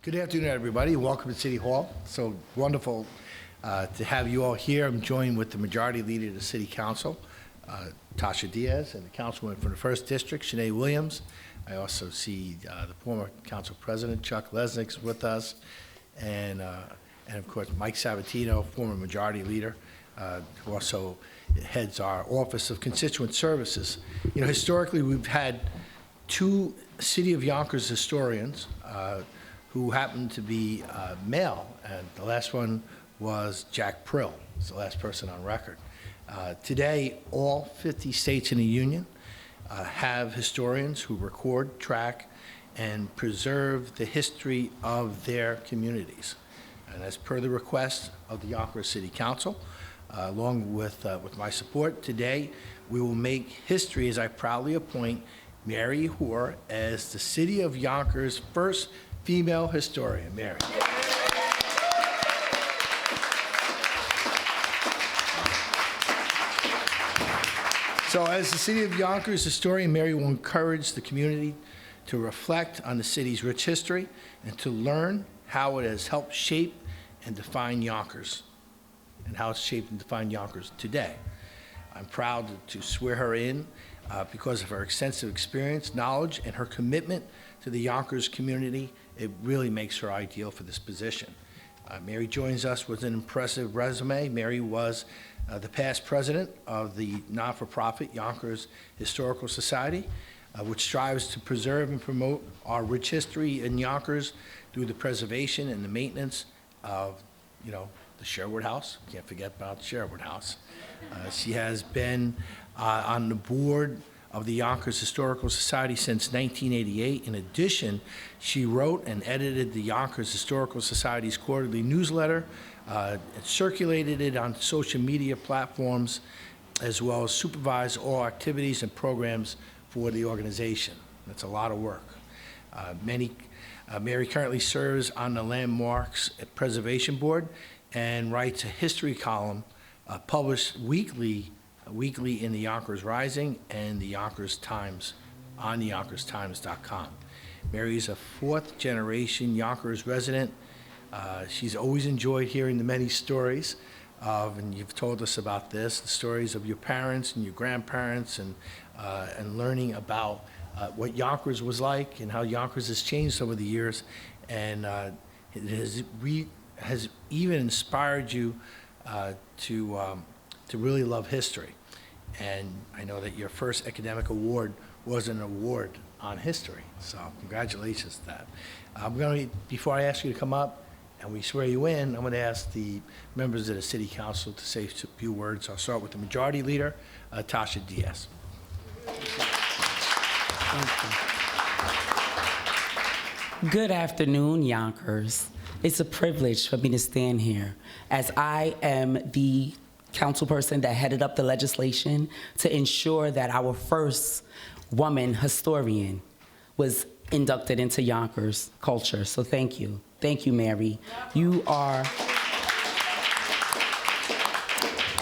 Good afternoon, everybody. Welcome to City Hall. So wonderful to have you all here. I'm joined with the Majority Leader of the City Council, Tasha Diaz, and the Councilwoman from the 1st District, Shanae Williams. I also see the former Council President, Chuck Lesnick's with us, and of course, Mike Sabatino, former Majority Leader, who also heads our Office of Constituent Services. You know, historically, we've had two City of Yonkers historians who happened to be male, and the last one was Jack Prill. He's the last person on record. Today, all 50 states in the Union have historians who record, track, and preserve the history of their communities. And as per the request of the Yonkers City Council, along with my support, today we will make history as I proudly appoint Mary Hoar as the City of Yonkers' first female historian. Mary. So as the City of Yonkers historian, Mary will encourage the community to reflect on the city's rich history and to learn how it has helped shape and define Yonkers, and how it's shaped and defined Yonkers today. I'm proud to swear her in because of her extensive experience, knowledge, and her commitment to the Yonkers community. It really makes her ideal for this position. Mary joins us with an impressive resume. Mary was the past president of the not-for-profit Yonkers Historical Society, which strives to preserve and promote our rich history in Yonkers through the preservation and the maintenance of, the Sherwood House. Can't forget about the Sherwood House. She has been on the board of the Yonkers Historical Society since 1988. In addition, she wrote and edited the Yonkers Historical Society's quarterly newsletter, and circulated it on social media platforms, as well as supervised all activities and programs for the organization. That's a lot of work. Mary currently serves on the Landmarks Preservation Board and writes a history column published weekly in the Yonkers Rising and the Yonkers Times on the YonkersTimes.com. Mary is a fourth-generation Yonkers resident. She's always enjoyed hearing the many stories and you've told us about this, the stories of your parents and your grandparents, and learning about what Yonkers was like and how Yonkers has changed over the years, and it has even inspired you to really love history. And I know that your first academic award was an award on history, so congratulations to that. Before I ask you to come up and we swear you in, I'm going to ask the members of the City Council to say a few words. I'll start with the Majority Leader, Tasha Diaz. Good afternoon, Yonkers. It's a privilege for me to stand here as I am the councilperson that headed up the legislation to ensure that our first woman historian was inducted into Yonkers culture. So thank you. Thank you, Mary. You are,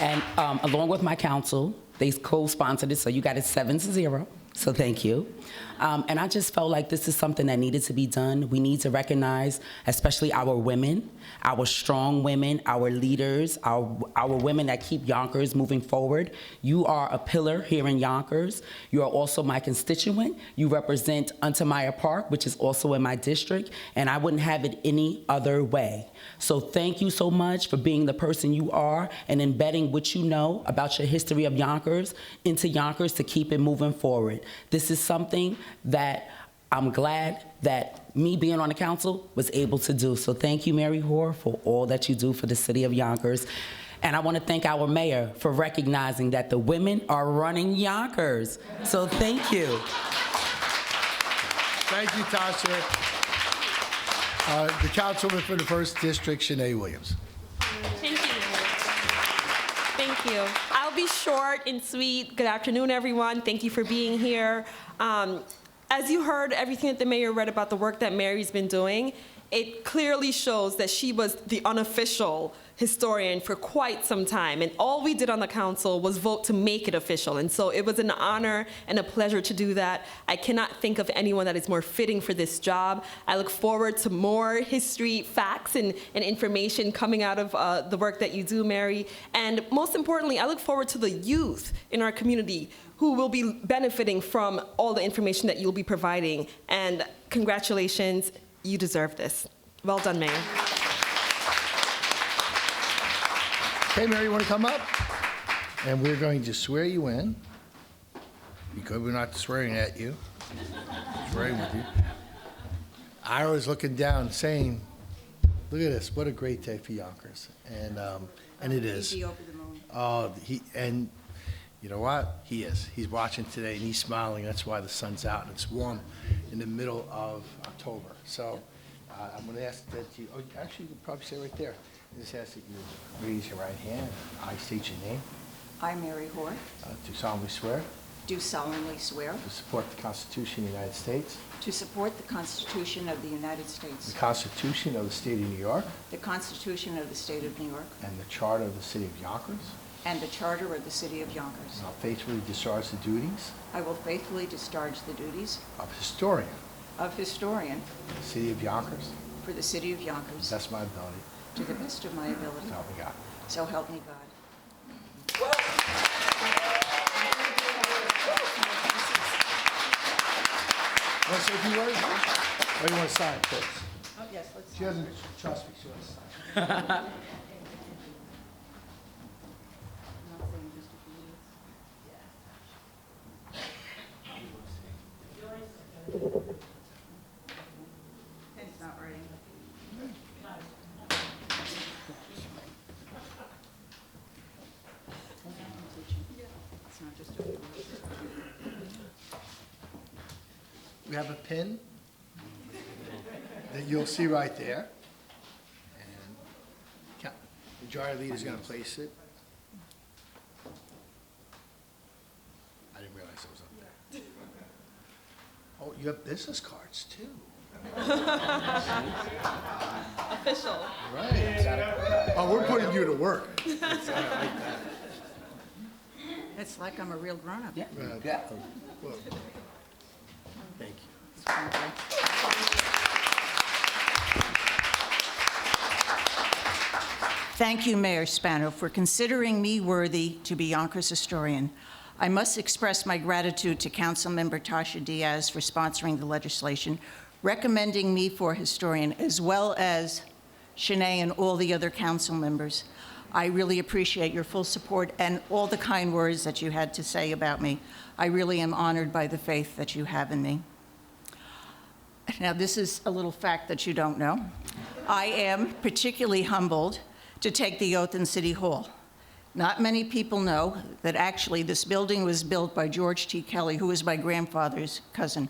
and along with my council, they co-sponsored it, so you got it 7-0. So thank you. And I just felt like this is something that needed to be done. We need to recognize, especially our women, our strong women, our leaders, our women that keep Yonkers moving forward. You are a pillar here in Yonkers. You are also my constituent. You represent Untermeyer Park, which is also in my district, and I wouldn't have it any other way. So thank you so much for being the person you are and embedding what you know about your history of Yonkers into Yonkers to keep it moving forward. This is something that I'm glad that me being on the council was able to do. So thank you, Mary Hoar, for all that you do for the city of Yonkers. And I want to thank our mayor for recognizing that the women are running Yonkers. So thank you. Thank you, Tasha. The councilwoman for the 1st District, Shanae Williams. Thank you. Thank you. I'll be short and sweet. Good afternoon, everyone. Thank you for being here. As you heard, everything that the mayor read about the work that Mary's been doing, it clearly shows that she was the unofficial historian for quite some time, and all we did on the council was vote to make it official. And so it was an honor and a pleasure to do that. I cannot think of anyone that is more fitting for this job. I look forward to more history, facts, and information coming out of the work that you do, Mary. And most importantly, I look forward to the youth in our community who will be benefiting from all the information that you'll be providing. And congratulations, you deserve this. Well done, Mayor. Okay, Mary, you want to come up? And we're going to swear you in, because we're not swearing at you, swearing with you. Ira's looking down, saying, look at this, what a great day for Yonkers. And it is. Easy over the moon. Oh, and you know what? He is. He's watching today, and he's smiling. That's why the sun's out, and it's warm in the middle of October. So I'm going to ask that you, actually, you can probably say right there. Just ask that you raise your right hand. I state your name. I, Mary Hoar, Do solemnly swear do solemnly swear to support the Constitution of the United States, to support the Constitution of the United States, the Constitution of the State of New York, the Constitution of the State of New York, and the Charter of the City of Yonkers. and the Charter of the City of Yonkers. And I'll faithfully discharge the duties I will faithfully discharge the duties of historian of historian of the City of Yonkers. for the City of Yonkers That's my ability. to the best of my ability. So help me God. So help me God. Want to say a few words? Or you want to sign first? Oh, yes, let's. She doesn't trust me. She wants to sign. Pen's not writing. It's not just a few words. We have a pin that you'll see right there. And the majority leader's going to place it. I didn't realize it was up there. Oh, you have business cards too. Official. Right. Oh, we're putting you to work. It's like I'm a real grown-up. Yeah. Well, thank you. Thank you, Mayor Spano, for considering me worthy to be Yonkers historian. I must express my gratitude to Councilmember Tasha Diaz for sponsoring the legislation, recommending me for historian, as well as Shanae and all the other council members. I really appreciate your full support and all the kind words that you had to say about me. I really am honored by the faith that you have in me. Now, this is a little fact that you don't know. I am particularly humbled to take the oath in City Hall. Not many people know that actually this building was built by George T. Kelly, who was my grandfather's cousin.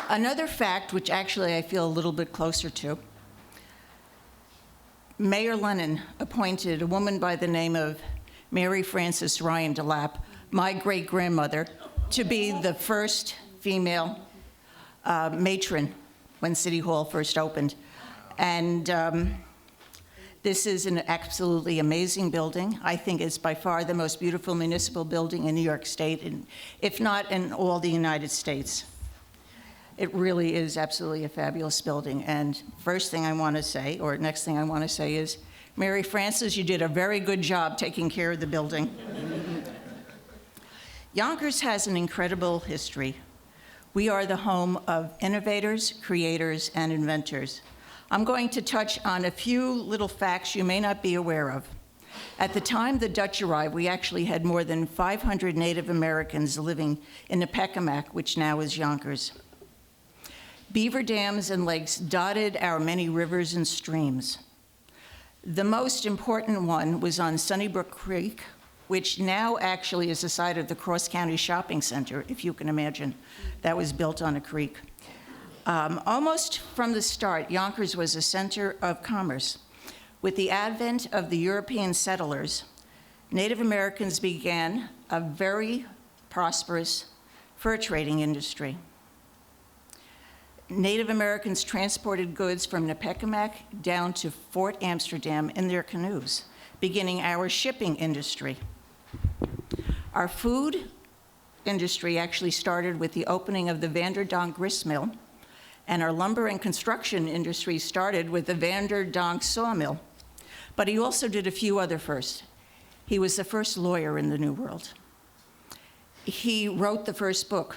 Another fact, which actually I feel a little bit closer to, Mayor Lennon appointed a woman by the name of Mary Frances Ryan DeLapp, my great-grandmother, to be the first female matron when City Hall first opened. And this is an absolutely amazing building. I think it's by far the most beautiful municipal building in New York State, and if not in all the United States. It really is absolutely a fabulous building. And first thing I want to say, or next thing I want to say is, Mary Frances, you did a very good job taking care of the building. Yonkers has an incredible history. We are the home of innovators, creators, and inventors. I'm going to touch on a few little facts you may not be aware of. At the time the Dutch arrived, we actually had more than 500 Native Americans living in the Pecamac, which now is Yonkers. Beaver dams and lakes dotted our many rivers and streams. The most important one was on Sunnybrook Creek, which now actually is the site of the Cross County Shopping Center, if you can imagine. That was built on a creek. Almost from the start, Yonkers was a center of commerce. With the advent of the European settlers, Native Americans began a very prosperous fur trading industry. Native Americans transported goods from Nepekemack down to Fort Amsterdam in their canoes, beginning our shipping industry. Our food industry actually started with the opening of the Vanderdonk grist mill, and our lumber and construction industry started with the Vanderdonk sawmill. But he also did a few other firsts. He was the first lawyer in the New World. He wrote the first book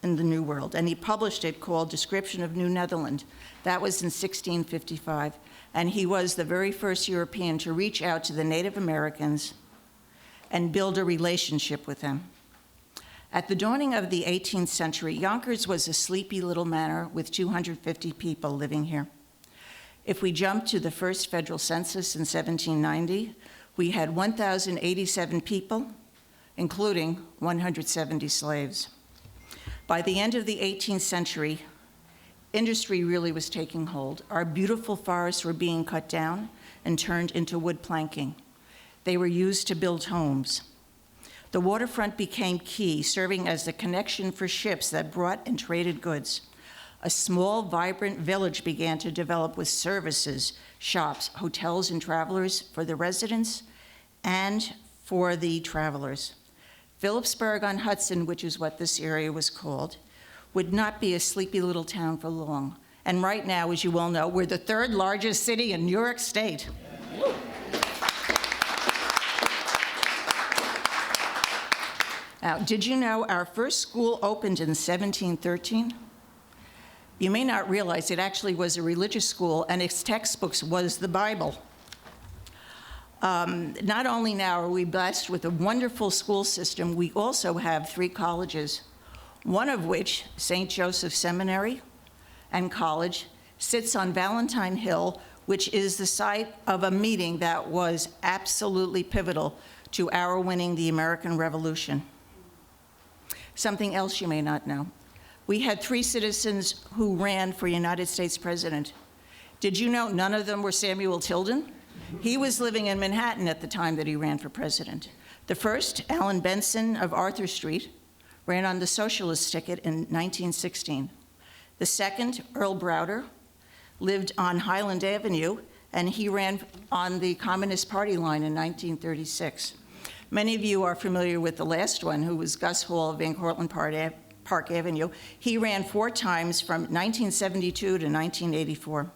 in the New World, and he published it called Description of New Netherland. That was in 1655, and he was the very first European to reach out to the Native Americans and build a relationship with them. At the dawning of the 18th century, Yonkers was a sleepy little manor with 250 people living here. If we jump to the first federal census in 1790, we had 1,087 people, including 170 slaves. By the end of the 18th century, industry really was taking hold. Our beautiful forests were being cut down and turned into wood planking. They were used to build homes. The waterfront became key, serving as the connection for ships that brought and traded goods. A small, vibrant village began to develop with services, shops, hotels, and travelers for the residents and for the travelers. Phillipsburg on Hudson, which is what this area was called, would not be a sleepy little town for long. And right now, as you all know, we're the third largest city in New York State. Now, did you know our first school opened in 1713? You may not realize it actually was a religious school, and its textbooks was the Bible. Not only now are we blessed with a wonderful school system, we also have 3 colleges, one of which, St. Joseph Seminary and College, sits on Valentine Hill, which is the site of a meeting that was absolutely pivotal to our winning the American Revolution. Something else you may not know. We had 3 citizens who ran for United States president. Did you know none of them were Samuel Tilden? He was living in Manhattan at the time that he ran for president. The first, Allen Benson of Arthur Street, ran on the socialist ticket in 1916. The second, Earl Browder, lived on Highland Avenue, and he ran on the Communist Party line in 1936. Many of you are familiar with the last one, who was Gus Hall of Van Cortlandt Park Avenue. He ran 4 times from 1972 to 1984.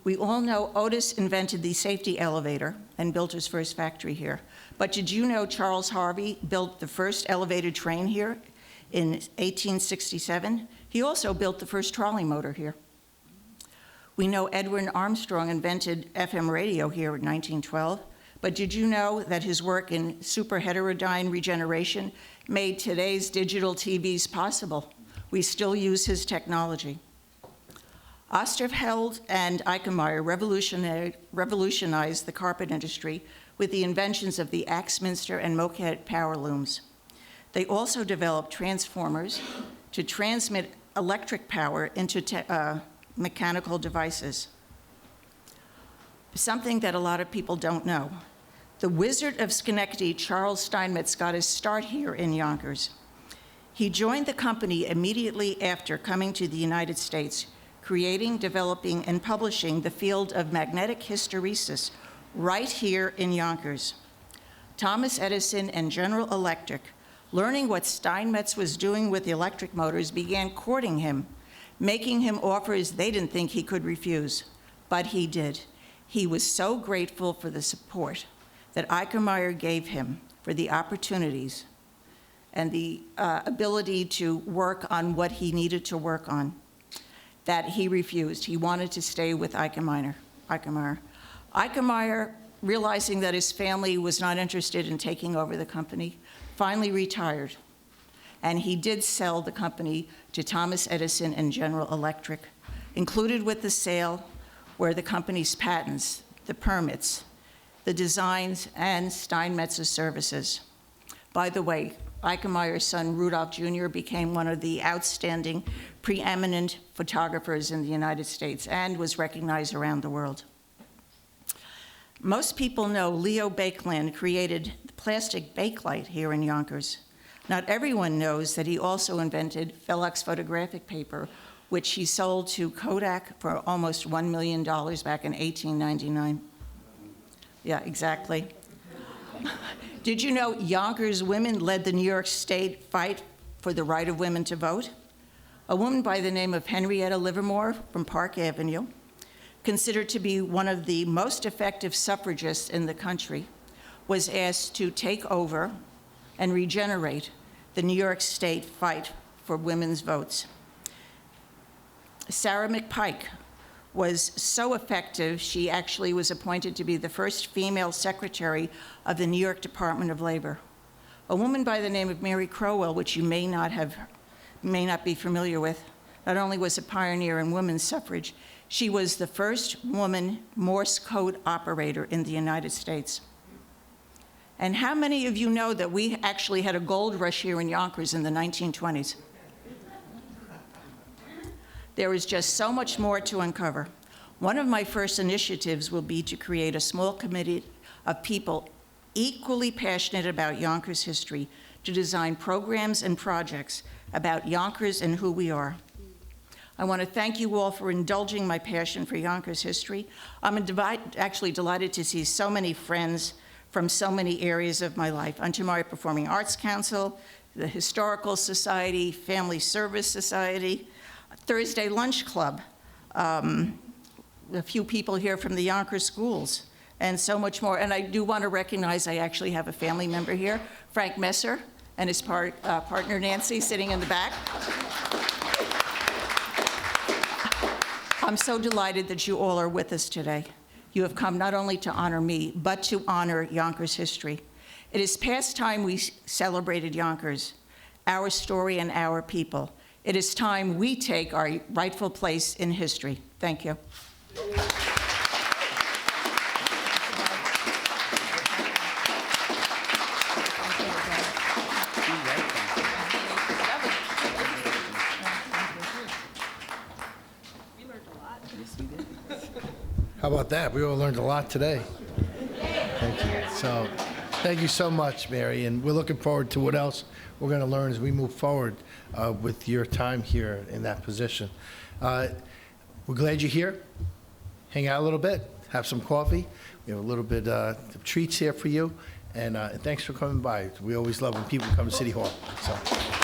We all know Otis invented the safety elevator and built his first factory here. But did you know Charles Harvey built the first elevated train here in 1867? He also built the first trolley motor here. We know Edwin Armstrong invented FM radio here in 1912. But did you know that his work in superheterodyne regeneration made today's digital TVs possible? We still use his technology. Osterheld and Eichenmeyer revolutionized the carpet industry with the inventions of the Axminster and Moquette power looms. They also developed transformers to transmit electric power into mechanical devices. Something that a lot of people don't know. The Wizard of Schenectady, Charles Steinmetz, got his start here in Yonkers. He joined the company immediately after coming to the United States, creating, developing, and publishing the field of magnetic hysteresis right here in Yonkers. Thomas Edison and General Electric, learning what Steinmetz was doing with the electric motors, began courting him, making him offers they didn't think he could refuse, but he did. He was so grateful for the support that Eichenmeyer gave him, for the opportunities and the ability to work on what he needed to work on, that he refused. He wanted to stay with Eichenmeyer. Eichenmeyer, realizing that his family was not interested in taking over the company, finally retired. And he did sell the company to Thomas Edison and General Electric. Included with the sale were the company's patents, the permits, the designs, and Steinmetz's services. By the way, Eichenmeyer's son, Rudolph Jr., became one of the outstanding, preeminent photographers in the United States and was recognized around the world. Most people know Leo Baekeland created the plastic bakelite here in Yonkers. Not everyone knows that he also invented Velux photographic paper, which he sold to Kodak for almost $1 million back in 1899. Yeah, exactly. Did you know Yonkers women led the New York State fight for the right of women to vote? A woman by the name of Henrietta Livermore from Park Avenue, considered to be one of the most effective suffragists in the country, was asked to take over and regenerate the New York State fight for women's votes. Sarah McPike was so effective, she actually was appointed to be the first female secretary of the New York Department of Labor. A woman by the name of Mary Crowell, which you may not be familiar with, not only was a pioneer in women's suffrage, she was the first woman Morse code operator in the United States. And how many of you know that we actually had a gold rush here in Yonkers in the 1920s? There is just so much more to uncover. One of my first initiatives will be to create a small committee of people equally passionate about Yonkers history to design programs and projects about Yonkers and who we are. I want to thank you all for indulging my passion for Yonkers history. I'm actually delighted to see so many friends from so many areas of my life. Untomari Performing Arts Council, the Historical Society, Family Service Society, Thursday Lunch Club, a few people here from the Yonkers schools, and so much more. And I do want to recognize I actually have a family member here, Frank Messer, and his partner Nancy sitting in the back. I'm so delighted that you all are with us today. You have come not only to honor me, but to honor Yonkers history. It is past time we celebrated Yonkers, our story and our people. It is time we take our rightful place in history. Thank you. How about that? We all learned a lot today. Thank you. So, thank you so much, Mary, and we're looking forward to what else we're going to learn as we move forward with your time here in that position. We're glad you're here. Hang out a little bit, have some coffee. We have a little bit of treats here for you, and thanks for coming by. We always love when people come to City Hall. So.